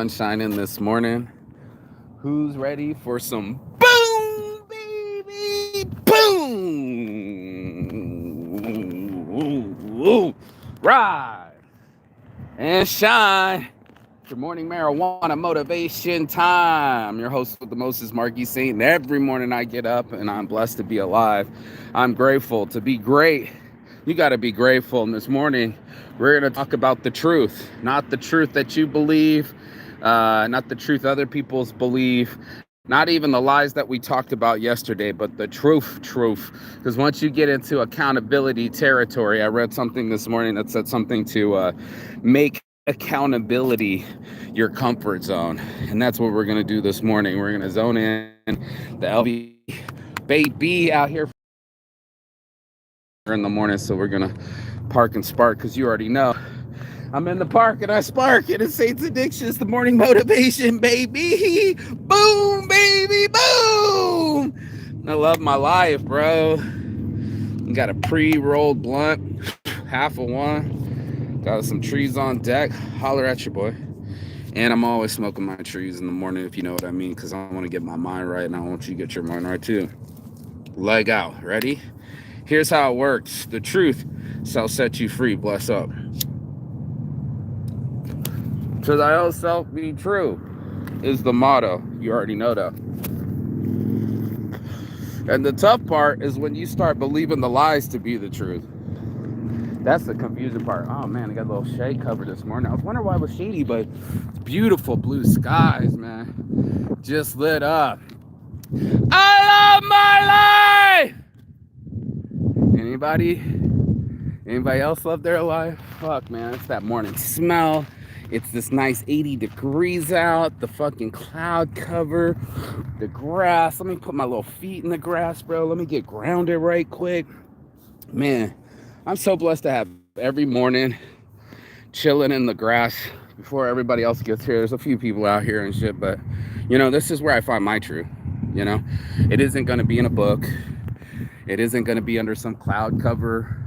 shining this morning. Who's ready for some boom, baby? Boom! Rise and shine. Your morning marijuana motivation time. Your host with the most is Marky Saint. And every morning I get up and I'm blessed to be alive. I'm grateful to be great. You got to be grateful. And this morning we're going to talk about the truth, not the truth that you believe, not the truth other people's believe, not even the lies that we talked about yesterday, but the truth. Because once you get into accountability territory, I read something this morning that said something to make accountability your comfort zone. And that's what we're going to do this morning. We're going to zone in the LV baby out here in the morning. So we're going to park and spark because you already know I'm in the park and I spark. It is Saints Addictions, the morning motivation, baby. Boom, baby, boom. I love my life, bro. Got a pre-rolled blunt, half of one. Got some trees on deck. Holler at your boy. And I'm always smoking my trees in the morning, if you know what I mean, because I want to get my mind right and I want you to get your mind right too. Leg out. Ready? Here's how it works. The truth shall set you free. Bless up. To thy own self be true is the motto. You already know that. And the tough part is when you start believing the lies to be the truth. That's the confusing part. Oh man, I got a little shade cover this morning. I was wondering why it was shady, but it's beautiful blue skies, man. Just lit up. I love my life! Anybody else love their life? Fuck, man, it's that morning smell. It's this nice 80 degrees out, the fucking cloud cover, the grass. Let me put my little feet in the grass, bro. Let me get grounded right quick. Man, I'm so blessed to have every morning chilling in the grass before everybody else gets here. There's a few people out here and shit, but, this is where I find my truth, It isn't going to be in a book. It isn't going to be under some cloud cover.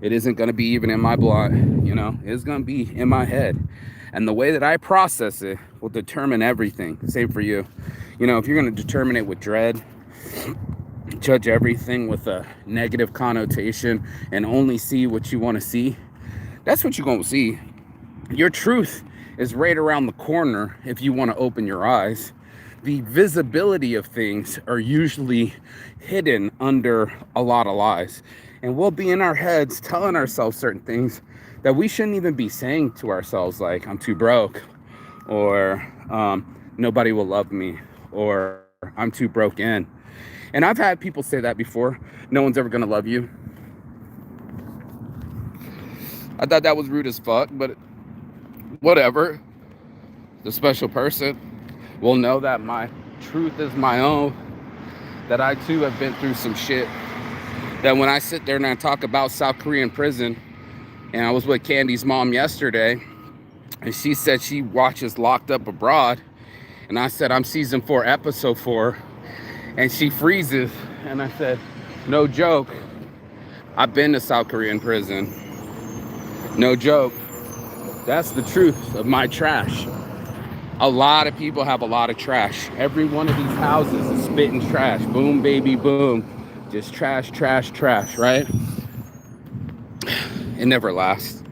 It isn't going to be even in my blunt, It's going to be in my head. And the way that I process it will determine everything. Same for you. If you're going to determine it with dread, judge everything with a negative connotation, and only see what you want to see, that's what you're going to see. Your truth is right around the corner if you want to open your eyes. The visibility of things are usually hidden under a lot of lies. And we'll be in our heads telling ourselves certain things that we shouldn't even be saying to ourselves, like, I'm too broke, or nobody will love me, or I'm too broke in. And I've had people say that before. No one's ever going to love you. I thought that was rude as fuck, but whatever. The special person will know that my truth is my own, that I too have been through some shit, that when I sit there and I talk about South Korean prison, and I was with Candy's mom yesterday, and she said she watches Locked Up Abroad, and I said I'm season 4, episode 4, and she freezes, and I said, no joke, I've been to South Korean prison. No joke. That's the truth of my trash. A lot of people have a lot of trash. Every one of these houses is spitting trash. Boom, baby, boom. Just trash, right? It never lasts.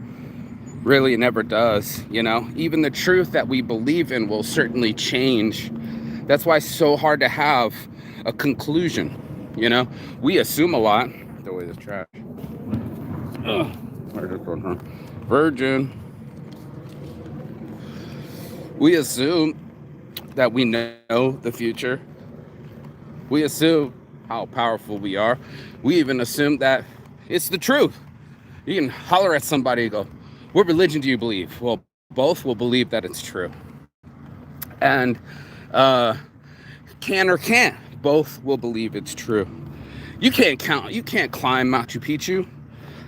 Really, it never does, Even the truth that we believe in will certainly change. That's why it's so hard to have a conclusion, We assume a lot. Throw away this trash. Ugh. Where's this one, huh? Virgin. We assume that we know the future. We assume how powerful we are. We even assume that it's the truth. You can holler at somebody and go, what religion do you believe? Well, both will believe that it's true. And can or can't, both will believe it's true. You can't climb Machu Picchu.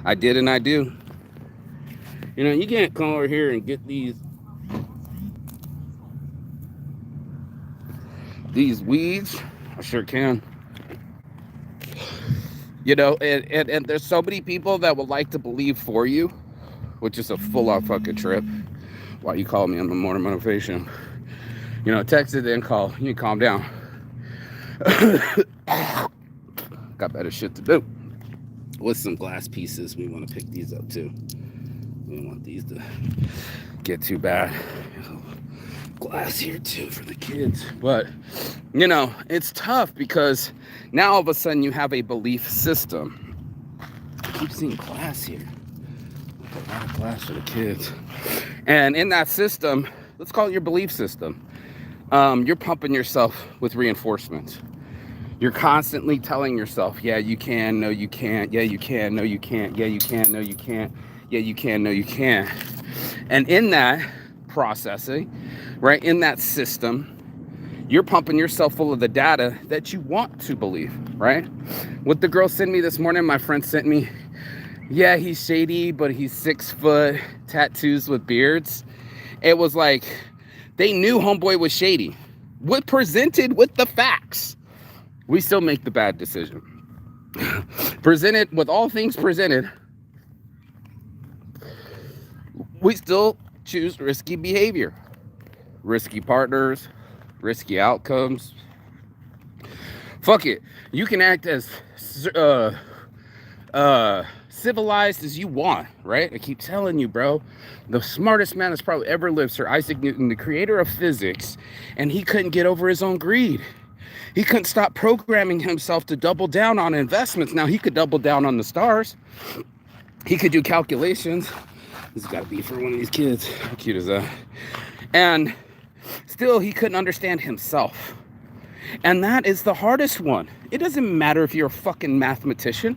I did and I do. You can't come over here and get these weeds. I sure can. And there's so many people that would like to believe for you, which is a full-on fucking trip. Why you call me on the morning motivation? You know, text it, then call. You need to calm down. Got better shit to do. With some glass pieces, we want to pick these up too. We don't want these to get too bad. Glass here too for the kids. But, you know, it's tough because now all of a sudden you have a belief system. I keep seeing glass here. A lot of glass for the kids. And in that system, let's call it your belief system. You're pumping yourself with reinforcements. You're constantly telling yourself, yeah, you can, no, you can't, yeah, you can, no, you can't, yeah, you can, no, you can't, yeah, you can, no, you can't. And in that processing, right, in that system, you're pumping yourself full of the data that you want to believe, right? What the girl sent me this morning, my friend sent me, yeah, he's shady, but he's 6 foot, tattoos with beards. It was like, they knew homeboy was shady. What presented with the facts. We still make the bad decision. Presented with all things presented, we still choose risky behavior, risky partners, risky outcomes. Fuck it. You can act as civilized as you want, right? I keep telling you, bro, the smartest man that's probably ever lived, Sir Isaac Newton, the creator of physics, and he couldn't get over his own greed. He couldn't stop programming himself to double down on investments. Now he could double down on the stars. He could do calculations. This has got to be for one of these kids. How cute is that? And still, he couldn't understand himself. And that is the hardest one. It doesn't matter if you're a fucking mathematician.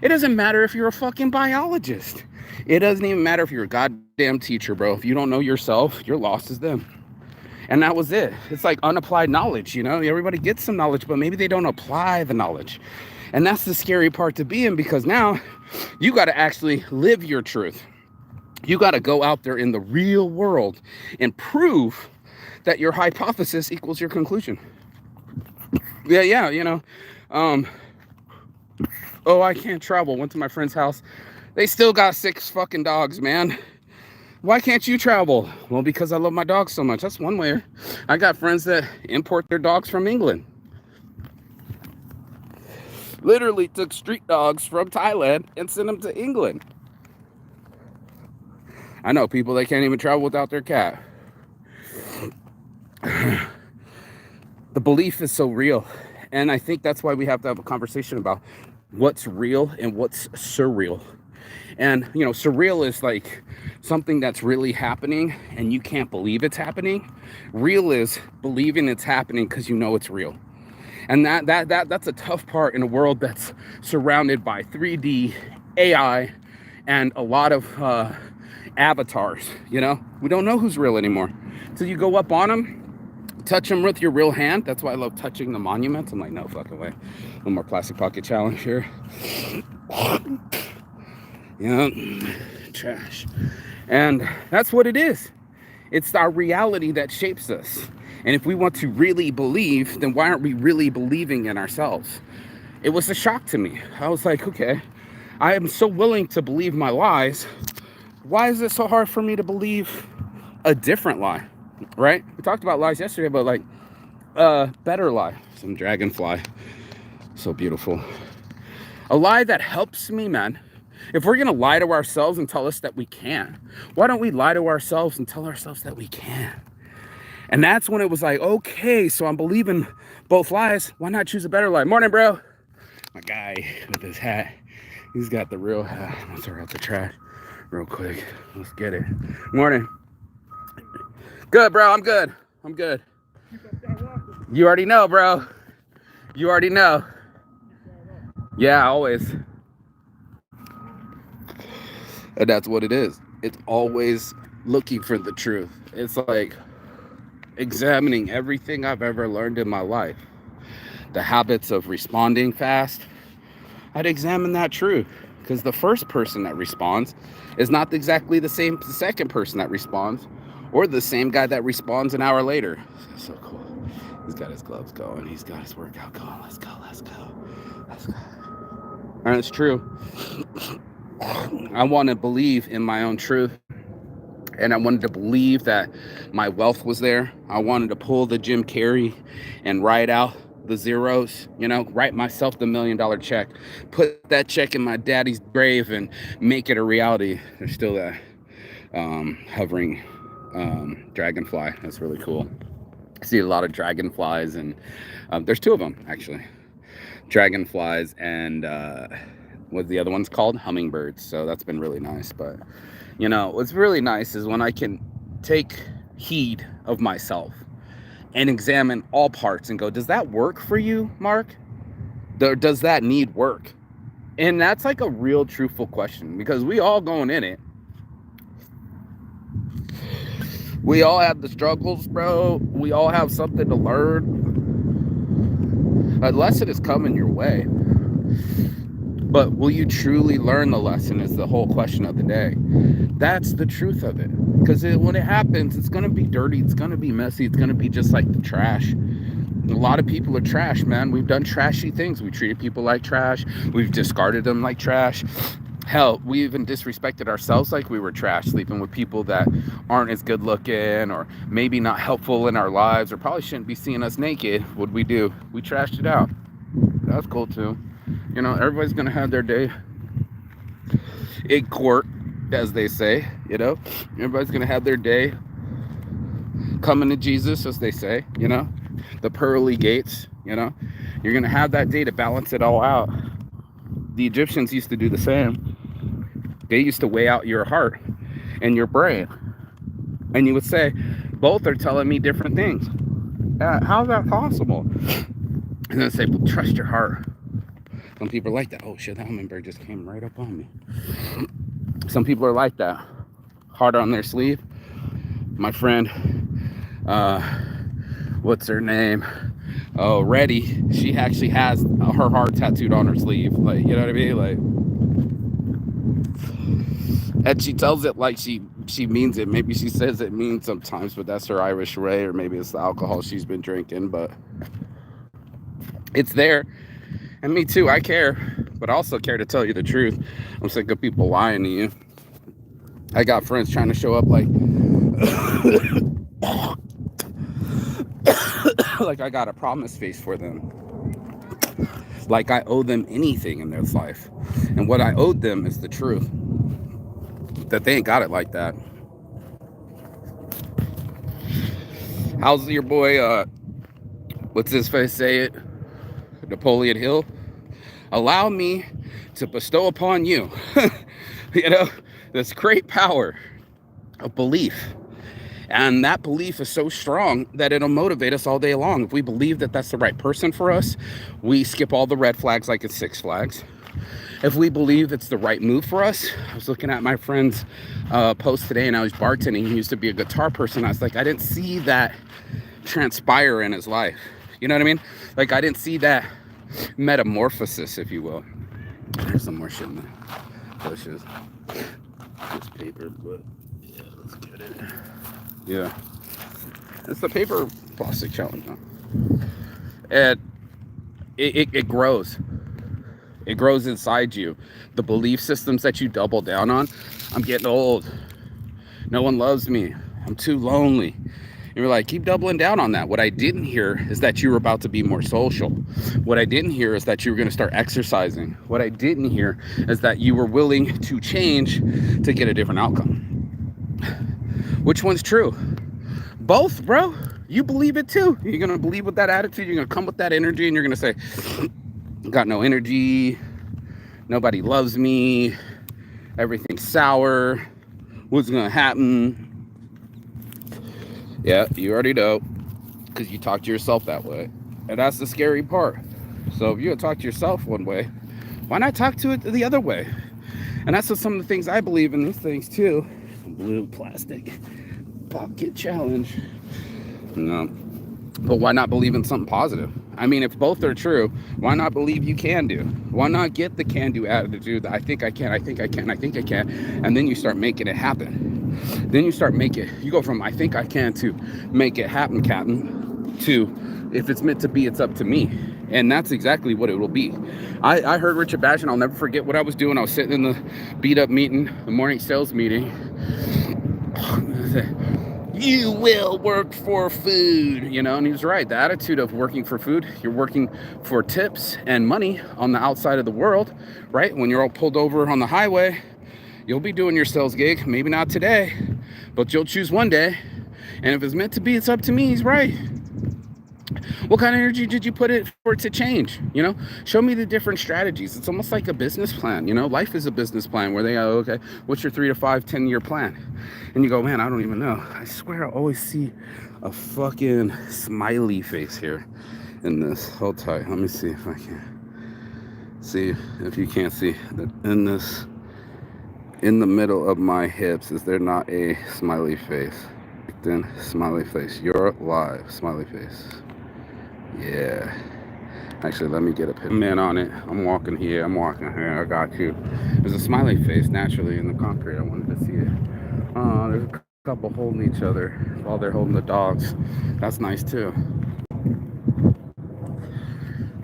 It doesn't matter if you're a fucking biologist. It doesn't even matter if you're a goddamn teacher, bro. If you don't know yourself, you're lost as them. And that was it. It's like unapplied knowledge, you know? Everybody gets some knowledge, but maybe they don't apply the knowledge. And that's the scary part to be in, because now you got to actually live your truth. You got to go out there in the real world and prove that your hypothesis equals your conclusion. Yeah, you know. Oh, I can't travel. Went to my friend's house. They still got 6 fucking dogs, man. Why can't you travel? Well, because I love my dogs so much. That's one way. I got friends that import their dogs from England. Literally took street dogs from Thailand and sent them to England. I know people that can't even travel without their cat. The belief is so real. And I think that's why we have to have a conversation about what's real and what's surreal. And, you know, surreal is like something that's really happening and you can't believe it's happening. Real is believing it's happening because you know it's real. And that's a tough part in a world that's surrounded by 3D, AI, and a lot of avatars, you know? We don't know who's real anymore. So you go up on them, touch them with your real hand. That's why I love touching the monuments. I'm like, no fucking way. No more plastic pocket challenge here. You know, trash. And that's what it is. It's our reality that shapes us. And if we want to really believe, then why aren't we really believing in ourselves? It was a shock to me. I was like, okay, I am so willing to believe my lies. Why is it so hard for me to believe a different lie, right? We talked about lies yesterday, but like better lie. Some dragonfly. So beautiful. A lie that helps me, man. If we're going to lie to ourselves and tell us that we can't, why don't we lie to ourselves and tell ourselves that we can? And that's when it was like, okay, so I'm believing both lies. Why not choose a better lie? Morning, bro. My guy with his hat. He's got the real hat. Let's throw out the trash real quick. Let's get it. Morning. Good, bro. I'm good. I'm good. You already know, bro. You already know. Yeah, always. And that's what it is. It's always looking for the truth. It's like examining everything I've ever learned in my life. The habits of responding fast. I'd examine that truth. Because the first person that responds is not exactly the same the second person that responds. Or the same guy that responds an hour later. So cool. He's got his gloves going. He's got his workout going. Let's go, let's go. Let's go. And it's true. I want to believe in my own truth. And I wanted to believe that my wealth was there. I wanted to pull the Jim Carrey and write out the zeros, write myself the $1 million check, put that check in my daddy's grave and make it a reality. There's still that hovering dragonfly. That's really cool. I see a lot of dragonflies, and there's two of them actually. Dragonflies and what the other one's called? Hummingbirds. So that's been really nice. But what's really nice is when I can take heed of myself and examine all parts and go, does that work for you, Mark? Does that need work? And that's like a real truthful question, because we all going in it. We all have the struggles, bro. We all have something to learn. A lesson is coming your way. But will you truly learn the lesson is the whole question of the day. That's the truth of it. Because when it happens, it's going to be dirty. It's going to be messy. It's going to be just like the trash. A lot of people are trash, man. We've done trashy things. We treated people like trash. We've discarded them like trash. Hell, we even disrespected ourselves like we were trash, sleeping with people that aren't as good looking or maybe not helpful in our lives or probably shouldn't be seeing us naked. What'd we do? We trashed it out. That's cool too. Everybody's going to have their day in court, as they say, Everybody's going to have their day coming to Jesus, as they say, the pearly gates, You're going to have that day to balance it all out. The Egyptians used to do the same. They used to weigh out your heart and your brain. And you would say, both are telling me different things. How's that possible? And then say, well, trust your heart. Some people are like that. Oh shit, that hummingbird just came right up on me. Some people are like that. Heart on their sleeve. My friend, what's her name? Oh, Reddy. She actually has her heart tattooed on her sleeve. Like, you know what I mean? Like, and she tells it like she means it. Maybe she says it means sometimes, but that's her Irish way, or maybe it's the alcohol she's been drinking, but it's there. And me too, I care, but I also care to tell you the truth. I'm sick of people lying to you. I got friends trying to show up like like I got a promise face for them. Like I owe them anything in their life. And what I owed them is the truth. That they ain't got it like that. How's your boy, what's his face say it? Napoleon Hill? Allow me to bestow upon you, this great power of belief. And that belief is so strong that it'll motivate us all day long. If we believe that that's the right person for us, we skip all the red flags like it's Six Flags. If we believe it's the right move for us, I was looking at my friend's post today and I was bartending. He used to be a guitar person. I was like, I didn't see that transpire in his life. You know what I mean? Like, I didn't see that metamorphosis, if you will. There's some more shit in the bushes. This paper, but yeah, let's get it. Yeah. It's the paper plastic challenge, huh? And it grows. It grows inside you. The belief systems that you double down on. I'm getting old. No one loves me. I'm too lonely. And you're like, keep doubling down on that. What I didn't hear is that you were about to be more social. What I didn't hear is that you were going to start exercising. What I didn't hear is that you were willing to change to get a different outcome. Which one's true? Both, bro. You believe it too. You're going to believe with that attitude. You're going to come with that energy and you're going to say, got no energy. Nobody loves me. Everything's sour. What's going to happen? Yeah, you already know, because you talk to yourself that way. And that's the scary part. So if you talk to yourself one way, why not talk to it the other way? And that's what some of the things I believe in these things too. Blue plastic pocket challenge. No. But why not believe in something positive? I mean, if both are true, why not believe you can do? Why not get the can-do attitude that I think I can, I think I can, I think I can, and then you start making it happen. Then you start making, you go from I think I can to make it happen, Captain, to if it's meant to be, it's up to me. And that's exactly what it will be. I heard Richard Bash, and I'll never forget what I was doing. I was sitting in the beat up meeting, the morning sales meeting. You will work for food, you know, and he was right. The attitude of working for food, you're working for tips and money on the outside of the world, right? When you're all pulled over on the highway, you'll be doing your sales gig, maybe not today, but you'll choose one day. And if it's meant to be, it's up to me. He's right. What kind of energy did you put it for it to change? You know, show me the different strategies. It's almost like a business plan. You know, life is a business plan where they go, okay, what's your 3 to 5, 10-year plan? And you go, man, I don't even know. I swear I always see a fucking smiley face here in this. Hold tight. Let me see if I can see if you can't see that in this, in the middle of my hips. Is there not a smiley face? Then smiley face. You're live. Smiley face. Yeah. Actually, let me get a pin on it. I'm walking here. I'm walking here. I got you. There's a smiley face naturally in the concrete. I wanted to see it. There's a couple holding each other while they're holding the dogs. That's nice too.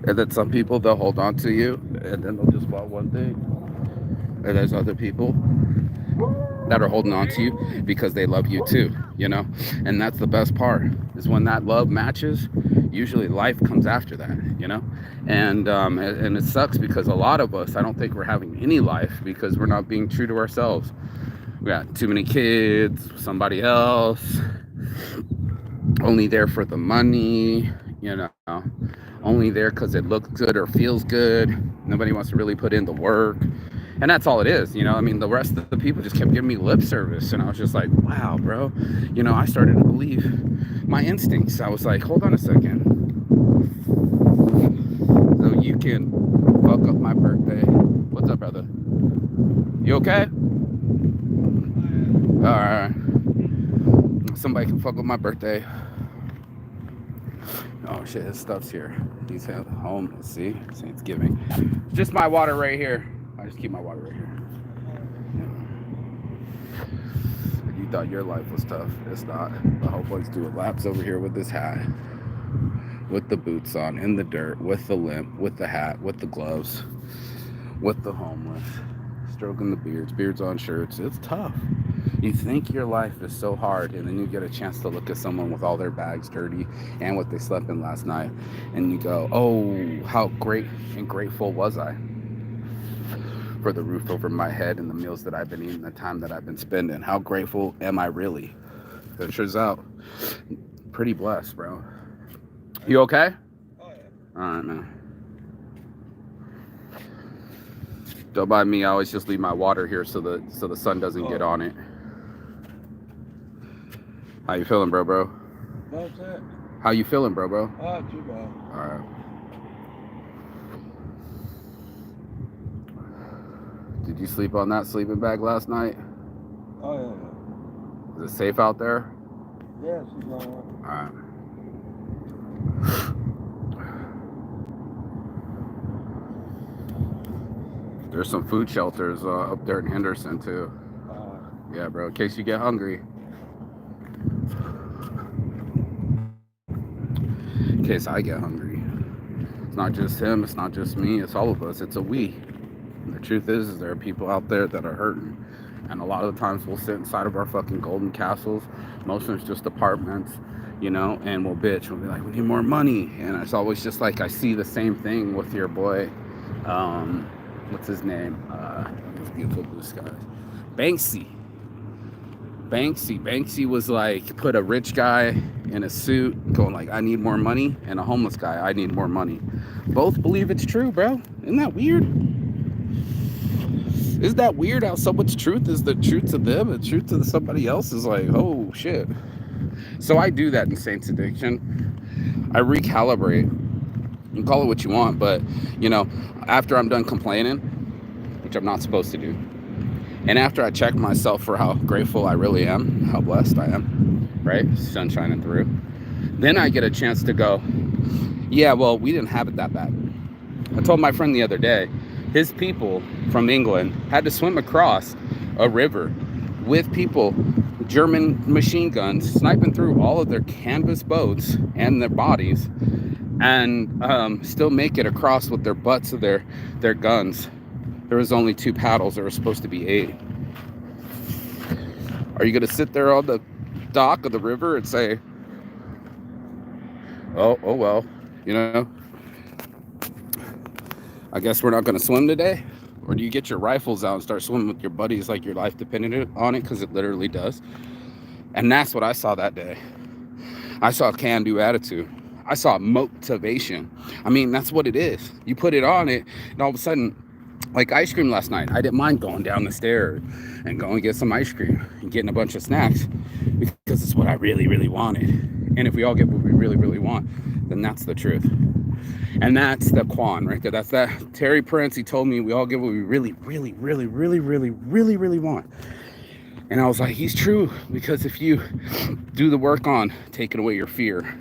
And then some people, they'll hold on to you and then they'll just want one thing. And there's other people that are holding on to you because they love you too, you know? And that's the best part, is when that love matches, usually life comes after that, you know? And it sucks because a lot of us, I don't think we're having any life because we're not being true to ourselves. We got too many kids, somebody else, only there for the money, you know? Only there because it looks good or feels good. Nobody wants to really put in the work. And that's all it is, you know. I mean, the rest of the people just kept giving me lip service. And I was just like, wow, bro. You know, I started to believe my instincts. I was like, hold on a second. So you can fuck up my birthday. What's up, brother? You okay? All right. Somebody can fuck up my birthday. Oh, shit, his stuff's here. He's at home. Let's see. Thanksgiving. Just my water right here. I just keep my water right here. Yeah. You thought your life was tough. It's not. The homeboy's doing laps over here with this hat, with the boots on, in the dirt, with the limp, with the hat, with the gloves, with the homeless, stroking the beards on shirts. It's tough. You think your life is so hard, and then you get a chance to look at someone with all their bags dirty and what they slept in last night, and you go, oh, how great and grateful was I for the roof over my head and the meals that I've been eating, the time that I've been spending. How grateful am I really? It turns out pretty blessed, bro. You okay? Oh, yeah. All right, man. Don't mind me. I always just leave my water here so the sun doesn't get on it. How you feeling, bro? What's that? How you feeling, bro? Oh, too bad. All right. Did you sleep on that sleeping bag last night? Oh, yeah. Is it safe out there? Yeah, she's all right. All right. There's some food shelters up there in Henderson too. Yeah, bro, in case you get hungry. In case I get hungry. It's not just him, it's not just me, it's all of us. It's a we. And the truth is there are people out there that are hurting. And a lot of the times we'll sit inside of our fucking golden castles. Most of it's just apartments, you know, and we'll bitch. We'll be like, we need more money. And it's always just like, I see the same thing with your boy. What's his name? Those beautiful blue skies. Banksy was like, put a rich guy in a suit going like, I need more money, and a homeless guy, I need more money. Both believe it's true, bro. Isn't that weird? Isn't that weird how so much truth is the truth to them and truth to somebody else is like, oh shit. So I do that in Saints Addiction. I recalibrate. You can call it what you want, but you know, after I'm done complaining, which I'm not supposed to do, and after I check myself for how grateful I really am, how blessed I am, right? Sun shining through. Then I get a chance to go, yeah, well, we didn't have it that bad. I told my friend the other day, his people from England had to swim across a river with people, German machine guns, sniping through all of their canvas boats and their bodies, and still make it across with their butts of their guns. There was only 2 paddles. There were supposed to be 8. Are you going to sit there on the dock of the river and say, oh well, you know, I guess we're not going to swim today? Or do you get your rifles out and start swimming with your buddies like your life depended on it? Because it literally does. And that's what I saw that day. I saw can-do attitude. I saw motivation. I mean, that's what it is. You put it on it, and all of a sudden, like ice cream last night, I didn't mind going down the stairs and going to get some ice cream and getting a bunch of snacks because it's what I really, really wanted. And if we all get what we really, really want, then that's the truth. And that's the Quan right there. That's that Terry Prince. He told me we all get what we really, really, really, really, really, really, really want. And I was like, he's true, because if you do the work on taking away your fear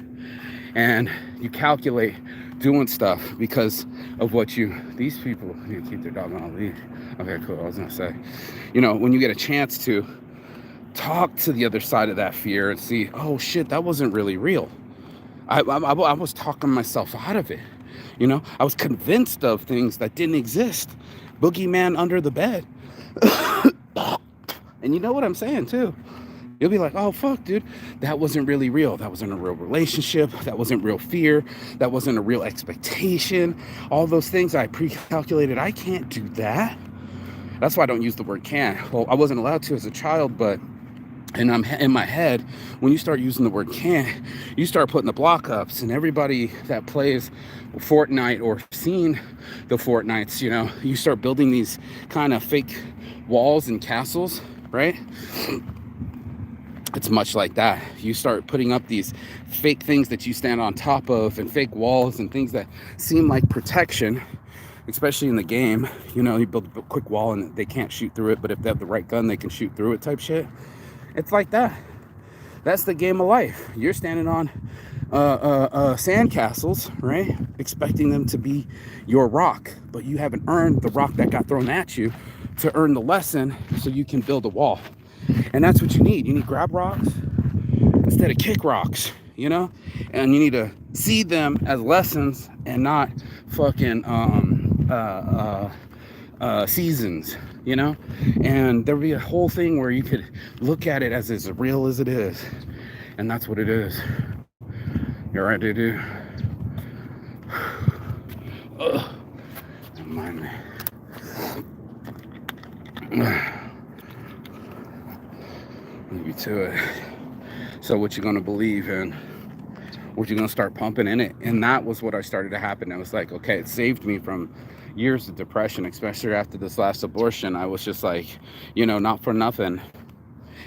and you calculate doing stuff because of what these people need to keep their dog on a leash. Okay, cool. I was gonna say, you know, when you get a chance to talk to the other side of that fear and see, oh shit, that wasn't really real. I was talking myself out of it. You know, I was convinced of things that didn't exist. Boogeyman under the bed. And you know what I'm saying too. You'll be like, oh fuck, dude, that wasn't really real. That wasn't a real relationship. That wasn't real fear. That wasn't a real expectation. All those things I pre-calculated. I can't do that. That's why I don't use the word can. Well, I wasn't allowed to as a child, but and I'm in my head, when you start using the word can, you start putting the block ups, and everybody that plays Fortnite or seen the Fortnites, you know, you start building these kind of fake walls and castles, right? It's much like that. You start putting up these fake things that you stand on top of, and fake walls and things that seem like protection, especially in the game. You know, you build a quick wall and they can't shoot through it, but if they have the right gun, they can shoot through it type shit. It's like that. That's the game of life. You're standing on sand castles, right? Expecting them to be your rock, but you haven't earned the rock that got thrown at you to earn the lesson so you can build a wall. And that's what you need. You need grab rocks instead of kick rocks, you know? And you need to see them as lessons and not fucking seasons, you know? And there'll be a whole thing where you could look at it as real as it is. And that's what it is. You're right, dude. Ugh. Don't mind me. Maybe to it. So what you gonna believe in? What you gonna start pumping in it? And that was what I started to happen. I was like, okay, it saved me from years of depression, especially after this last abortion. I was just like, you know, not for nothing.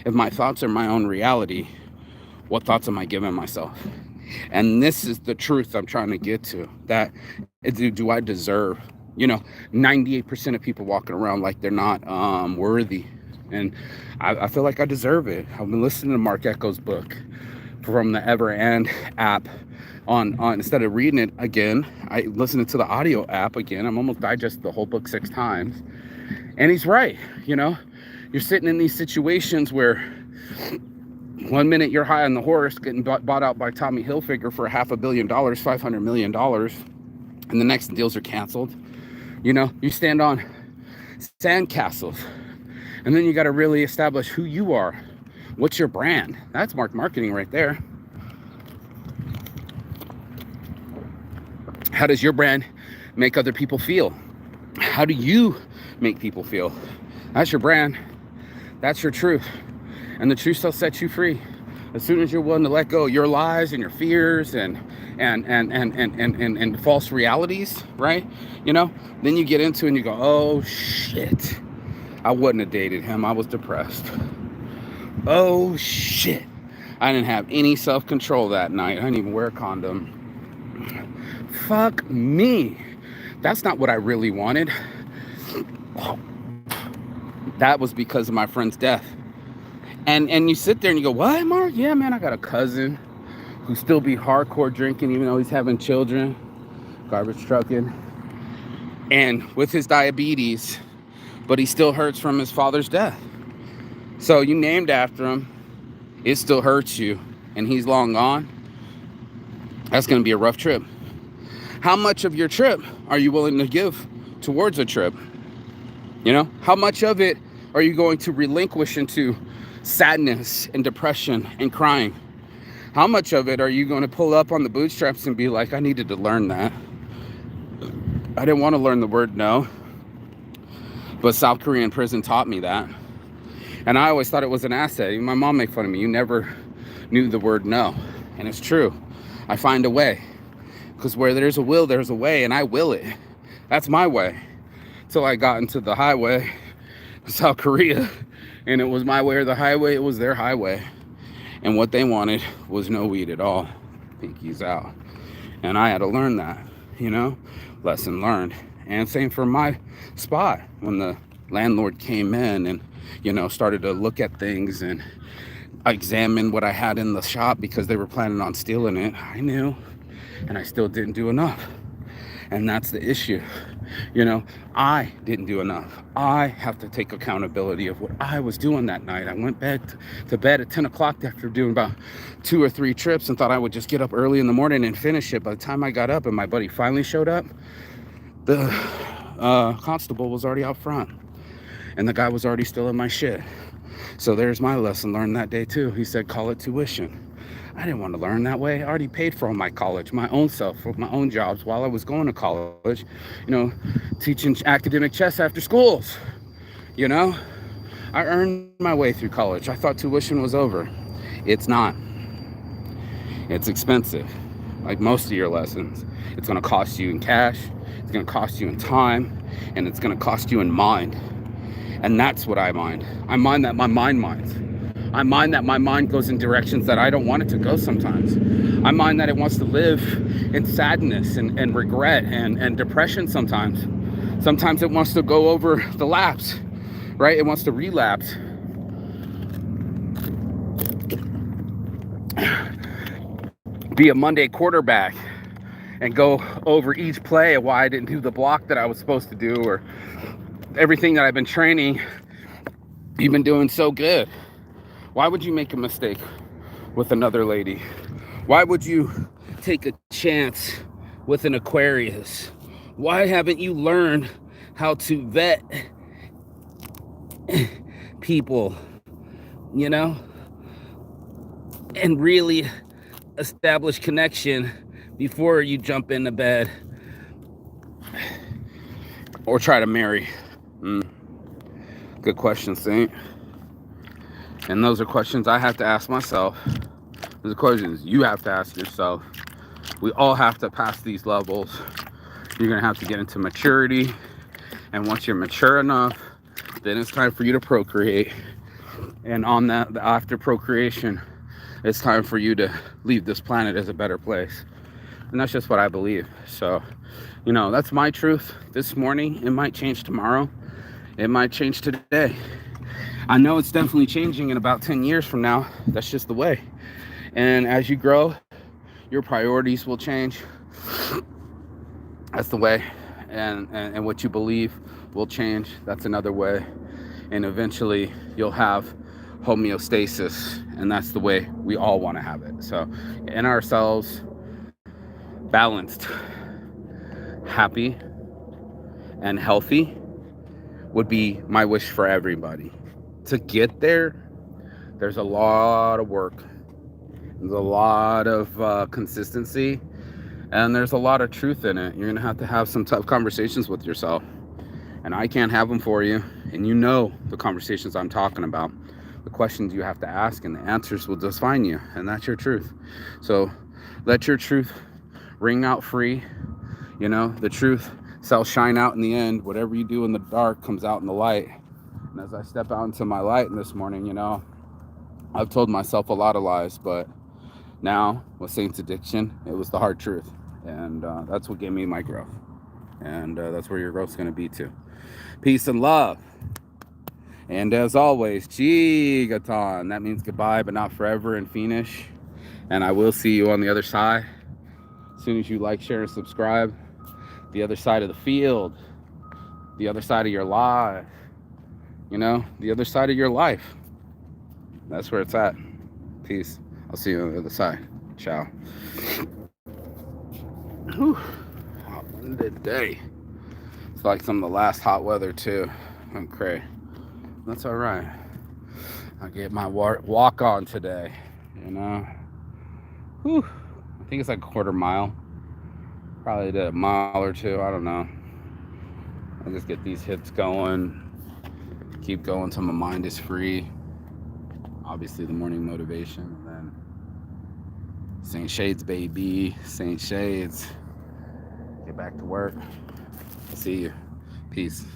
If my thoughts are my own reality, what thoughts am I giving myself? And this is the truth I'm trying to get to. That do I deserve? You know, 98% of people walking around like they're not worthy. And I feel like I deserve it. I've been listening to Mark Echo's book from the Everand app on instead of reading it again, I listened to the audio app again. I'm almost digested the whole book 6 times. And he's right, you know. You're sitting in these situations where 1 minute you're high on the horse getting bought out by Tommy Hilfiger for $500 million, $500 million, and the next deals are canceled. You know, you stand on sand castles. And then you got to really establish who you are. What's your brand? That's marketing right there. How does your brand make other people feel? How do you make people feel? That's your brand. That's your truth. And the truth will set you free. As soon as you're willing to let go of your lies and your fears and false realities, right? You know, then you get into it and you go, oh shit. I wouldn't have dated him. I was depressed. Oh shit. I didn't have any self-control that night. I didn't even wear a condom. Fuck me. That's not what I really wanted. That was because of my friend's death. And you sit there and you go, what, Mark? Yeah, man, I got a cousin who still be hardcore drinking even though he's having children. Garbage trucking. And with his diabetes, but he still hurts from his father's death. So you named after him, it still hurts you, and he's long gone. That's going to be a rough trip. How much of your trip are you willing to give towards a trip? You know, how much of it are you going to relinquish into sadness and depression and crying? How much of it are you going to pull up on the bootstraps and be like, I needed to learn that. I didn't want to learn the word no, but South Korean prison taught me that. And I always thought it was an asset. Even my mom made fun of me. You never knew the word no. And it's true. I find a way. Because where there's a will, there's a way. And I will it. That's my way. Till I got into the highway, South Korea. And it was my way or the highway. It was their highway. And what they wanted was no weed at all. Pinkies out. And I had to learn that, you know? Lesson learned. And same for my spot. When the landlord came in and, you know, started to look at things and examine what I had in the shop because they were planning on stealing it, I knew. And I still didn't do enough. And that's the issue. You know, I didn't do enough. I have to take accountability of what I was doing that night. I went back to bed at 10 o'clock after doing about 2 or 3 trips and thought I would just get up early in the morning and finish it. By the time I got up and my buddy finally showed up, the constable was already out front. And the guy was already still in my shit. So there's my lesson learned that day too. He said, call it tuition. I didn't want to learn that way. I already paid for all my college, my own self, for my own jobs while I was going to college, you know, teaching academic chess after schools. You know, I earned my way through college. I thought tuition was over. It's not. It's expensive, like most of your lessons. It's going to cost you in cash, it's going to cost you in time, and it's going to cost you in mind. And that's what I mind. I mind that my mind minds. I mind that my mind goes in directions that I don't want it to go sometimes. I mind that it wants to live in sadness and regret and depression sometimes. Sometimes it wants to go over the lapse, right? It wants to relapse. Be a Monday quarterback and go over each play of why I didn't do the block that I was supposed to do, or everything that I've been training, you've been doing so good. Why would you make a mistake with another lady? Why would you take a chance with an Aquarius? Why haven't you learned how to vet people, you know, and really establish connection before you jump into bed or try to marry? Good question, Saint. And those are questions I have to ask myself. Those are questions you have to ask yourself. We all have to pass these levels. You're going to have to get into maturity. And once you're mature enough, then it's time for you to procreate. And on that, after procreation, it's time for you to leave this planet as a better place. And that's just what I believe. So, you know, that's my truth this morning. It might change tomorrow. It might change today. I know it's definitely changing in about 10 years from now. That's just the way. And as you grow, your priorities will change. That's the way. And what you believe will change. That's another way. And eventually you'll have homeostasis. And that's the way we all want to have it. So in ourselves, balanced, happy, and healthy would be my wish for everybody. To get there, there's a lot of work. There's a lot of consistency, and there's a lot of truth in it. You're gonna have some tough conversations with yourself, and I can't have them for you. And you know the conversations I'm talking about, the questions you have to ask, and the answers will define you, and that's your truth. So let your truth ring out free. You know, the truth shall shine out in the end. Whatever you do in the dark comes out in the light. And as I step out into my light this morning, you know, I've told myself a lot of lies, but now with Saint's Addiction, it was the hard truth. And that's what gave me my growth. And that's where your growth's going to be too. Peace and love. And as always, Chigatan. That means goodbye, but not forever in Finnish. And I will see you on the other side. As soon as you like, share, and subscribe. The other side of the field. The other side of your life. You know, the other side of your life. That's where it's at. Peace. I'll see you on the other side. Ciao. Whew. Hot winded day. It's like some of the last hot weather too. I'm cray. That's all right. I get my walk on today, you know. Whew. I think it's like a quarter mile. Probably did a mile or two. I don't know. I just get these hips going. Keep going till my mind is free. Obviously, the morning motivation. And then St. Shades, baby. St. Shades. Get back to work. See you. Peace.